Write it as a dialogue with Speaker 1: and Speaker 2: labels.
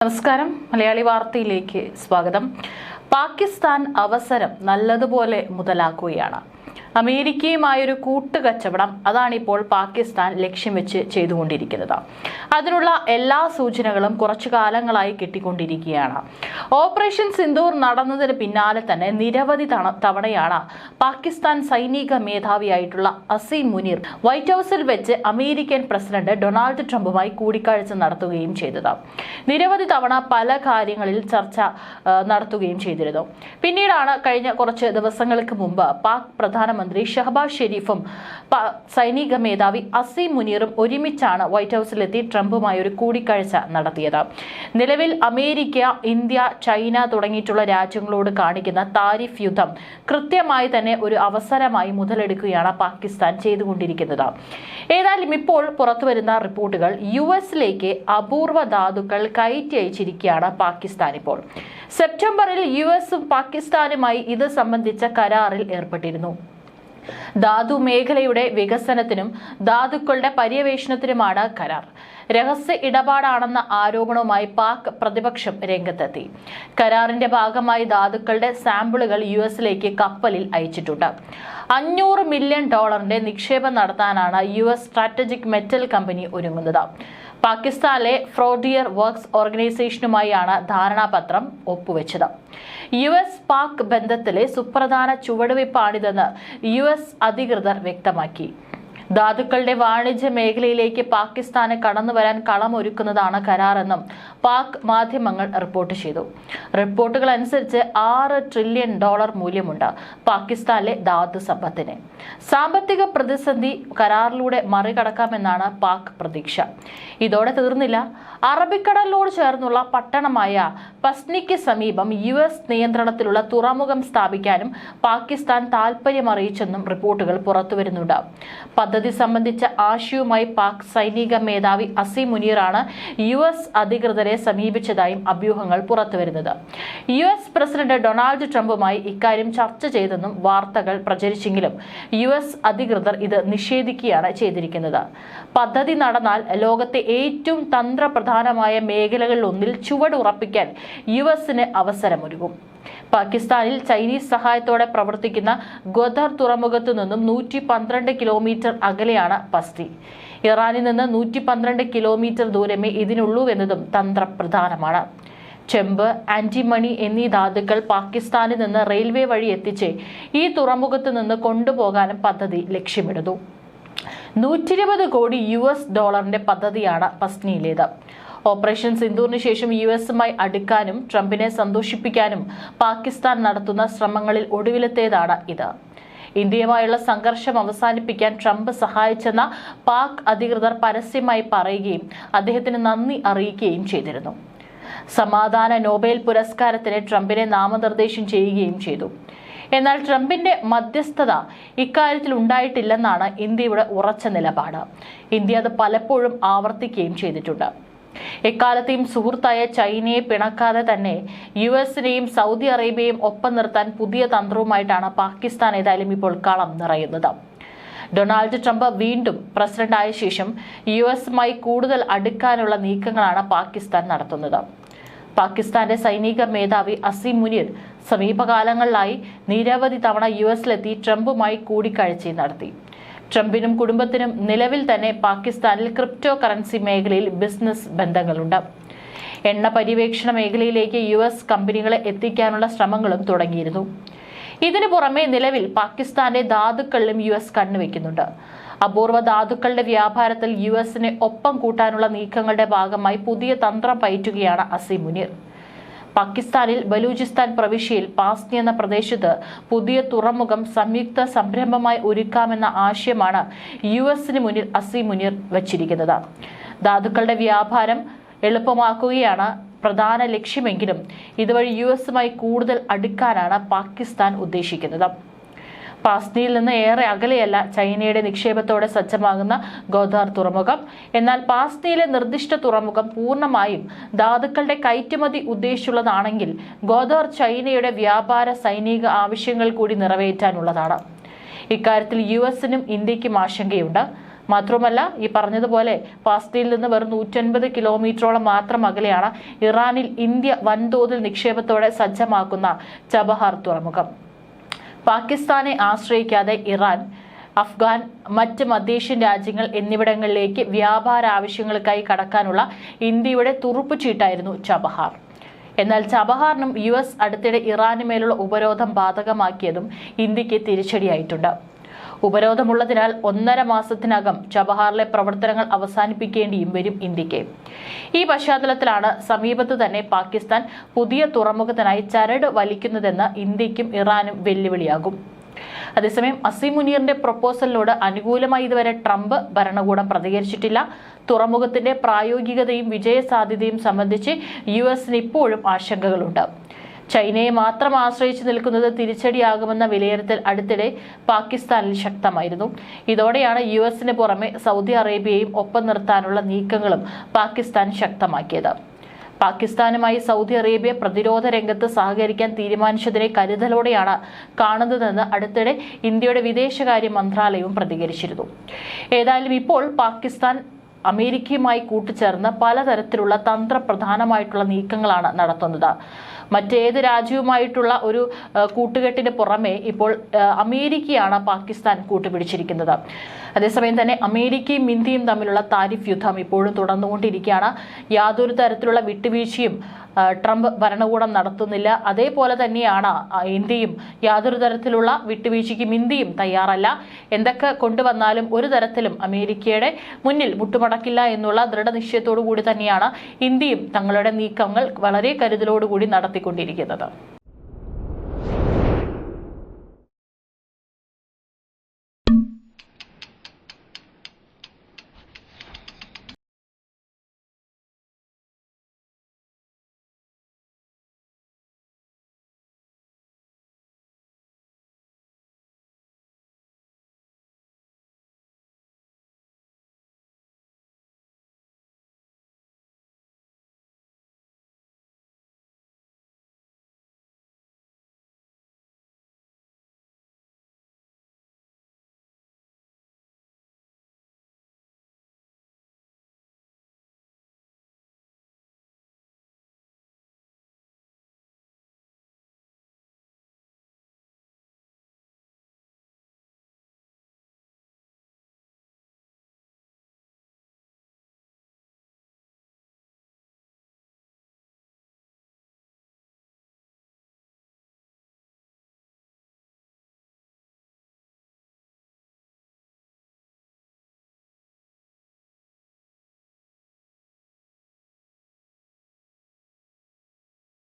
Speaker 1: നമസ്കാരം, മലയാളി വാർത്തയിലേക്ക് സ്വാഗതം. പാകിസ്ഥാൻ അവസരം നല്ലതുപോലെ മുതലാക്കുകയാണ്. അമേരിക്കയുമായൊരു കൂട്ടുകച്ചവടം അതാണിപ്പോൾ പാകിസ്ഥാൻ ലക്ഷ്യം വെച്ച് ചെയ്തുകൊണ്ടിരിക്കുന്നത്. അതിനുള്ള എല്ലാ സൂചനകളും കുറച്ചു കാലങ്ങളായി കിട്ടിക്കൊണ്ടിരിക്കുകയാണ്. ഓപ്പറേഷൻ സിന്ദൂർ നടന്നതിന് പിന്നാലെ തന്നെ നിരവധി തവണയാണ് പാകിസ്ഥാൻ സൈനിക മേധാവിയായിട്ടുള്ള അസീം മുനീർ വൈറ്റ് ഹൌസിൽ വെച്ച് അമേരിക്കൻ പ്രസിഡന്റ് ഡൊണാൾഡ് ട്രംപുമായി കൂടിക്കാഴ്ച നടത്തുകയും ചെയ്തത്. നിരവധി തവണ പല കാര്യങ്ങളിൽ ചർച്ച നടത്തുകയും ചെയ്തിരുന്നു. പിന്നീടാണ് കഴിഞ്ഞ കുറച്ച് ദിവസങ്ങൾക്ക് മുമ്പ് പാക് പ്രധാനമന്ത്രി ഷഹബാസ് ഷെരീഫും സൈനിക മേധാവി അസീം മുനീറും ഒരുമിച്ചാണ് വൈറ്റ് ഹൌസിലെത്തി ട്രംപുമായി ഒരു കൂടിക്കാഴ്ച നടത്തിയത്. നിലവിൽ അമേരിക്ക, ഇന്ത്യ, ചൈന തുടങ്ങിയിട്ടുള്ള രാജ്യങ്ങളോട് കാണിക്കുന്ന താരിഫ് യുദ്ധം കൃത്യമായി തന്നെ ഒരു അവസരമായി മുതലെടുക്കുകയാണ് പാകിസ്ഥാൻ ചെയ്തുകൊണ്ടിരിക്കുന്നത്. ഏതായാലും ഇപ്പോൾ പുറത്തുവരുന്ന റിപ്പോർട്ടുകൾ യുഎസിലേക്ക് അപൂർവ ധാതുക്കൾ കയറ്റി അയച്ചിരിക്കുകയാണ് പാകിസ്ഥാൻ. ഇപ്പോൾ സെപ്റ്റംബറിൽ യുഎസും പാകിസ്ഥാനുമായി ഇത് സംബന്ധിച്ച കരാറിൽ ഏർപ്പെട്ടിരുന്നു. ധാതു മേഖലയുടെ വികസനത്തിനും ധാതുക്കളുടെ പര്യവേഷണത്തിനുമാണ് കരാർ. രഹസ്യ ഇടപാടാണെന്ന ആരോപണവുമായി പാക് പ്രതിപക്ഷം രംഗത്തെത്തി. കരാറിന്റെ ഭാഗമായി ധാതുക്കളുടെ സാമ്പിളുകൾ യുഎസിലേക്ക് കപ്പലിൽ അയച്ചിട്ടുണ്ട്. $500 മില്യൺ നിക്ഷേപം നടത്താനാണ് യുഎസ് സ്ട്രാറ്റജിക് മെറ്റൽ കമ്പനി ഒരുങ്ങുന്നത്. പാകിസ്ഥാനിലെ ഫ്രോണ്ടിയർ വർക്ക്സ് ഓർഗനൈസേഷനുമായാണ് ധാരണാപത്രം ഒപ്പുവെച്ചത്. യുഎസ് പാക് ബന്ധത്തിലെ സുപ്രധാന ചുവടുവയ്പ്പാണിതെന്ന് യുഎസ് അധികൃതർ വ്യക്തമാക്കി. ധാതുക്കളുടെ വാണിജ്യ മേഖലയിലേക്ക് പാകിസ്ഥാന് കടന്നുവരാൻ കളമൊരുക്കുന്നതാണ് കരാറെന്നും പാക് മാധ്യമങ്ങൾ റിപ്പോർട്ട് ചെയ്തു. റിപ്പോർട്ടുകൾ അനുസരിച്ച് $6 ട്രില്യൺ മൂല്യമുണ്ട് പാകിസ്ഥാനിലെ ധാതു സമ്പത്തിന്. സാമ്പത്തിക പ്രതിസന്ധി കരാറിലൂടെ മറികടക്കാമെന്നാണ് പാക് പ്രതീക്ഷ. ഇതോടെ തീർന്നില്ല. അറബിക്കടലിനോട് ചേർന്നുള്ള പട്ടണമായ പസ്നിക്ക് സമീപം യുഎസ് നിയന്ത്രണത്തിലുള്ള തുറമുഖം സ്ഥാപിക്കാനും പാകിസ്ഥാൻ താൽപര്യമറിയിച്ചെന്നും റിപ്പോർട്ടുകൾ പുറത്തുവരുന്നുണ്ട്. പദ്ധതി സംബന്ധിച്ച ആശയവുമായി പാക് സൈനിക മേധാവി അസീം മുനീറാണ് യുഎസ് അധികൃതരെ സമീപിച്ചതായും അഭ്യൂഹങ്ങൾ പുറത്തുവരുന്നത്. യുഎസ് പ്രസിഡന്റ് ഡൊണാൾഡ് ട്രംപുമായി ഇക്കാര്യം ചർച്ച ചെയ്തെന്നും വാർത്തകൾ പ്രചരിച്ചെങ്കിലും യുഎസ് അധികൃതർ ഇത് നിഷേധിക്കുകയാണ് ചെയ്തിരിക്കുന്നത്. പദ്ധതി നടന്നാൽ ലോകത്തെ ഏറ്റവും തന്ത്രപ്രധാനമായ മേഖലകളിലൊന്നിൽ ചുവടുറപ്പിക്കാൻ യുഎസിന് അവസരമൊരുങ്ങും. പാകിസ്ഥാനിൽ ചൈനീസ് സഹായത്തോടെ പ്രവർത്തിക്കുന്ന ഗ്വദർ തുറമുഖത്തു നിന്നും 112 കിലോമീറ്റർ അകലെയാണ് പസ്തി. ഇറാനിൽ നിന്ന് 112 കിലോമീറ്റർ ദൂരമേ ഇതിനുള്ളൂവെന്നതും തന്ത്രപ്രധാനമാണ്. ചെമ്പ്, ആന്റിമണി എന്നീ ധാതുക്കൾ പാകിസ്ഥാനിൽ നിന്ന് റെയിൽവേ വഴി എത്തിച്ച് ഈ തുറമുഖത്തു നിന്ന് കൊണ്ടുപോകാനും പദ്ധതി ലക്ഷ്യമിടുന്നു. $120 കോടി പദ്ധതിയാണ് പസ്നിയിലേത്. ഓപ്പറേഷൻ സിന്ദൂറിന് ശേഷം യുഎസുമായി അടുക്കാനും ട്രംപിനെ സന്തോഷിപ്പിക്കാനും പാകിസ്ഥാൻ നടത്തുന്ന ശ്രമങ്ങളിൽ ഒടുവിലത്തേതാണ് ഇത്. ഇന്ത്യയുമായുള്ള സംഘർഷം അവസാനിപ്പിക്കാൻ ട്രംപ് സഹായിച്ചെന്ന പാക് അധികൃതർ പരസ്യമായി പറയുകയും അദ്ദേഹത്തിന് നന്ദി അറിയിക്കുകയും ചെയ്തിരുന്നു. സമാധാന നോബൽ പുരസ്കാരത്തിന് ട്രംപിനെ നാമനിർദ്ദേശം ചെയ്യുകയും ചെയ്തു. എന്നാൽ ട്രംപിന്റെ മധ്യസ്ഥത ഇക്കാര്യത്തിൽ ഉണ്ടായിട്ടില്ലെന്നാണ് ഇന്ത്യയുടെ ഉറച്ച നിലപാട്. ഇന്ത്യ അത് പലപ്പോഴും ആവർത്തിക്കുകയും ചെയ്തിട്ടുണ്ട്. എക്കാലത്തെയും സുഹൃത്തായ ചൈനയെ പിണക്കാതെ തന്നെ യുഎസിനെയും സൗദി അറേബ്യയും ഒപ്പം നിർത്താൻ പുതിയ തന്ത്രവുമായിട്ടാണ് പാകിസ്ഥാൻ ഏതായാലും ഇപ്പോൾ കളം നിറയുന്നത്. ഡൊണാൾഡ് ട്രംപ് വീണ്ടും പ്രസിഡന്റായ ശേഷം യുഎസുമായി കൂടുതൽ അടുക്കാനുള്ള നീക്കങ്ങളാണ് പാകിസ്ഥാൻ നടത്തുന്നത്. പാകിസ്ഥാന്റെ സൈനിക മേധാവി അസീം മുനീർ സമീപകാലങ്ങളിലായി നിരവധി തവണ യുഎസിലെത്തി ട്രംപുമായി കൂടിക്കാഴ്ച നടത്തി. ട്രംപിനും കുടുംബത്തിനും നിലവിൽ തന്നെ പാകിസ്ഥാനിൽ ക്രിപ്റ്റോ കറൻസി മേഖലയിൽ ബിസിനസ് ബന്ധങ്ങളുണ്ട്. എണ്ണ പര്യവേക്ഷണ മേഖലയിലേക്ക് യുഎസ് കമ്പനികളെ എത്തിക്കാനുള്ള ശ്രമങ്ങളും തുടങ്ങിയിരുന്നു. ഇതിനു പുറമെ നിലവിൽ പാകിസ്ഥാന്റെ ധാതുക്കളിലും യുഎസ് കണ്ണുവെക്കുന്നുണ്ട്. അപൂർവ ധാതുക്കളുടെ വ്യാപാരത്തിൽ യുഎസിനെ ഒപ്പം കൂട്ടാനുള്ള നീക്കങ്ങളുടെ ഭാഗമായി പുതിയ തന്ത്രം പയറ്റുകയാണ് അസീം മുനീർ. പാകിസ്ഥാനിൽ ബലൂചിസ്ഥാൻ പ്രവിശ്യയിൽ പാസ്നി എന്ന പ്രദേശത്ത് പുതിയ തുറമുഖം സംയുക്ത സംരംഭമായി ഒരുക്കാമെന്ന ആശയമാണ് യുഎസിന് മുന്നിൽ അസീം മുനീർ വച്ചിരിക്കുന്നത്. ധാതുക്കളുടെ വ്യാപാരം എളുപ്പമാക്കുകയാണ് പ്രധാന ലക്ഷ്യമെങ്കിലും ഇതുവഴി യുഎസുമായി കൂടുതൽ അടുക്കാനാണ് പാകിസ്ഥാൻ ഉദ്ദേശിക്കുന്നത്. പാസ്നിയിൽ നിന്ന് ഏറെ അകലെയല്ല ചൈനയുടെ നിക്ഷേപത്തോടെ സജ്ജമാകുന്ന ഗ്വദർ തുറമുഖം. എന്നാൽ പാസ്നിയിലെ നിർദ്ദിഷ്ട തുറമുഖം പൂർണ്ണമായും ധാതുക്കളുടെ കയറ്റുമതി ഉദ്ദേശിച്ചുള്ളതാണെങ്കിൽ ഗ്വദർ ചൈനയുടെ വ്യാപാര സൈനിക ആവശ്യങ്ങൾ കൂടി നിറവേറ്റാനുള്ളതാണ്. ഇക്കാര്യത്തിൽ യുഎസിനും ഇന്ത്യക്കും ആശങ്കയുണ്ട്. മാത്രമല്ല, ഈ പറഞ്ഞതുപോലെ പാസ്തയിൽ നിന്ന് വെറും 150 കിലോമീറ്ററോളം മാത്രം അകലെയാണ് ഇറാനിൽ ഇന്ത്യ വൻതോതിൽ നിക്ഷേപത്തോടെ സജ്ജമാക്കുന്ന ചബഹാർ തുറമുഖം. പാകിസ്ഥാനെ ആശ്രയിക്കാതെ ഇറാൻ, അഫ്ഗാൻ, മറ്റ് മധ്യേഷ്യൻ രാജ്യങ്ങൾ എന്നിവിടങ്ങളിലേക്ക് വ്യാപാര ആവശ്യങ്ങൾക്കായി കടക്കാനുള്ള ഇന്ത്യയുടെ തുറുപ്പുചീട്ടായിരുന്നു ചബഹാർ. എന്നാൽ ചബഹാറിനും US അടുത്തിടെ ഇറാന് മേലുള്ള ഉപരോധം ബാധകമാക്കിയതും ഇന്ത്യക്ക് തിരിച്ചടിയായിട്ടുണ്ട്. ഉപരോധമുള്ളതിനാൽ 1.5 മാസത്തിനകം ചബഹാറിലെ പ്രവർത്തനങ്ങൾ അവസാനിപ്പിക്കേണ്ടിയും വരും ഇന്ത്യക്ക്. ഈ പശ്ചാത്തലത്തിലാണ് സമീപത്ത് തന്നെ പാകിസ്ഥാൻ പുതിയ തുറമുഖത്തിനായി ചരട് വലിക്കുന്നതെന്ന് ഇന്ത്യക്കും ഇറാനും വെല്ലുവിളിയാകും. അതേസമയം അസീം മുനീറിന്റെ പ്രപ്പോസലിനോട് അനുകൂലമായി ഇതുവരെ ട്രംപ് ഭരണകൂടം പ്രതികരിച്ചിട്ടില്ല. തുറമുഖത്തിന്റെ പ്രായോഗികതയും വിജയസാധ്യതയും സംബന്ധിച്ച് US ഇപ്പോഴും ആശങ്കകളുണ്ട്. ചൈനയെ മാത്രം ആശ്രയിച്ചു നിൽക്കുന്നത് തിരിച്ചടിയാകുമെന്ന വിലയിരുത്തൽ അടുത്തിടെ പാകിസ്ഥാനിൽ ശക്തമായിരുന്നു. ഇതോടെയാണ് US പുറമെ സൗദി അറേബ്യയും ഒപ്പം നിർത്താനുള്ള നീക്കങ്ങളും പാകിസ്ഥാൻ ശക്തമാക്കിയത്. പാകിസ്ഥാനുമായി സൗദി അറേബ്യ പ്രതിരോധ രംഗത്ത് സഹകരിക്കാൻ തീരുമാനിച്ചതിനെ കരുതലോടെയാണ് കാണുന്നതെന്ന് അടുത്തിടെ ഇന്ത്യയുടെ വിദേശകാര്യ മന്ത്രാലയവും പ്രതികരിച്ചിരുന്നു. ഏതായാലും ഇപ്പോൾ പാകിസ്ഥാൻ അമേരിക്കയുമായി കൂട്ടുചേർന്ന് പലതരത്തിലുള്ള തന്ത്രപ്രധാനമായിട്ടുള്ള നീക്കങ്ങളാണ് നടത്തുന്നത്. മറ്റേത് രാജ്യവുമായിട്ടുള്ള ഒരു കൂട്ടുകെട്ടിന് പുറമെ ഇപ്പോൾ അമേരിക്കയാണ് പാകിസ്ഥാൻ കൂട്ടുപിടിച്ചിരിക്കുന്നത്. അതേസമയം തന്നെ അമേരിക്കയും ഇന്ത്യയും തമ്മിലുള്ള താരിഫ് യുദ്ധം ഇപ്പോഴും തുടർന്നുകൊണ്ടിരിക്കുകയാണ്. യാതൊരു തരത്തിലുള്ള വിട്ടുവീഴ്ചയും ട്രംപ് ഭരണകൂടം നടത്തുന്നില്ല. അതേപോലെ തന്നെയാണ് ഇന്ത്യയും യാതൊരു തരത്തിലുള്ള വിട്ടുവീഴ്ചയ്ക്കും ഇന്ത്യയും തയ്യാറല്ല. എന്തൊക്കെ കൊണ്ടുവന്നാലും ഒരു തരത്തിലും അമേരിക്കയുടെ മുന്നിൽ മുട്ടുമടക്കില്ല എന്നുള്ള ദൃഢനിശ്ചയത്തോടു കൂടി തന്നെയാണ് ഇന്ത്യയും തങ്ങളുടെ നീക്കങ്ങൾ വളരെ കരുതലോടുകൂടി നടത്തിക്കൊണ്ടിരിക്കുന്നത്.